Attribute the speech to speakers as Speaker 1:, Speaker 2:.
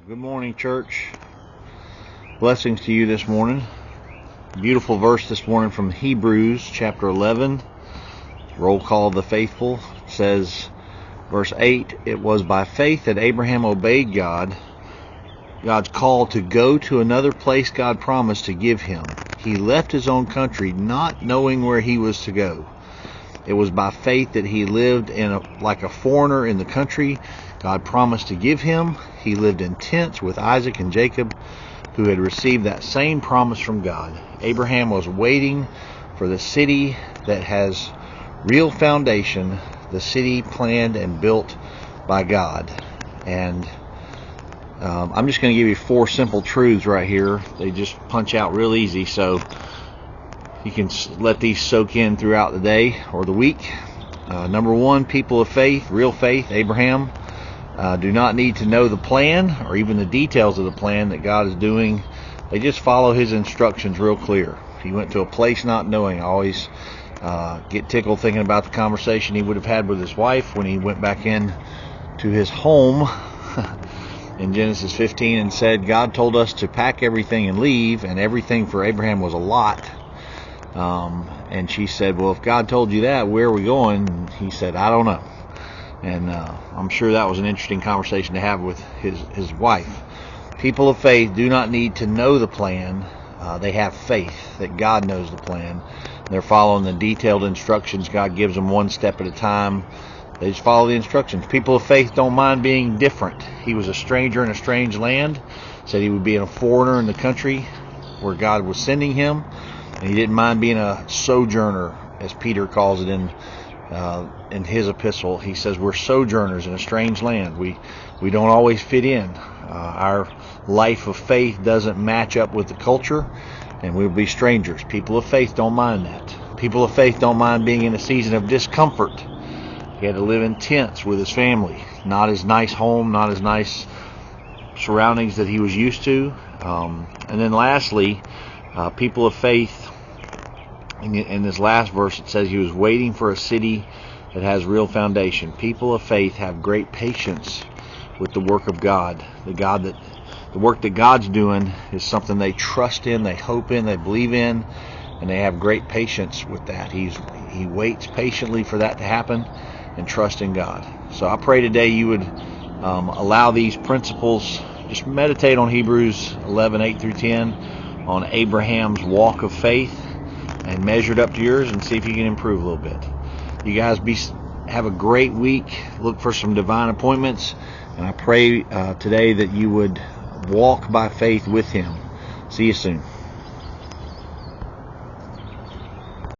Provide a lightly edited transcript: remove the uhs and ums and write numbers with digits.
Speaker 1: Good morning, church. Blessings to you this morning. Beautiful verse this morning from Hebrews chapter 11. Roll call of the faithful. It says, verse 8, it was by faith that Abraham obeyed God's call to go to another place God promised to give him. He left his own country not knowing where he was to go. It was by faith that he lived like a foreigner in the country God promised to give him. He lived in tents with Isaac and Jacob, who had received that same promise from God. Abraham was waiting for the city that has real foundation, the city planned and built by God. And I'm just going to give you 4 simple truths right here. They just punch out real easy, so you can let these soak in throughout the day or the week. Number 1, people of faith, real faith, Abraham, do not need to know the plan or even the details of the plan that God is doing. They just follow his instructions real clear. He went to a place not knowing. I always get tickled thinking about the conversation he would have had with his wife when he went back in to his home in Genesis 15 and said, God told us to pack everything and leave, and everything for Abraham was a lot. And she said, well, if God told you that, where are we going? And he said, I don't know. And I'm sure that was an interesting conversation to have with his wife. People of faith do not need to know the plan. They have faith that God knows the plan. They're following the detailed instructions. God gives them one step at a time. They just follow the instructions. People of faith don't mind being different. He was a stranger in a strange land. Said he would be a foreigner in the country where God was sending him. And he didn't mind being a sojourner, as Peter calls it in his epistle. He says we're sojourners in a strange land. We don't always fit in. Our life of faith doesn't match up with the culture, and we'll be strangers. People of faith don't mind that. People of faith don't mind being in a season of discomfort. He had to live in tents with his family. Not his nice home, not his nice surroundings that he was used to. And then lastly, people of faith, in this last verse it says he was waiting for a city that has real foundation. People of faith have great patience with the work of God. The work that God's doing is something they trust in, they hope in, they believe in, and they have great patience with that. He waits patiently for that to happen and trust in God. So I pray today you would allow these principles. Just meditate on Hebrews 11, 8 through 10, on Abraham's walk of faith, and measure it up to yours and see if you can improve a little bit. You guys have a great week. Look for some divine appointments, and I pray today that you would walk by faith with him. See you soon.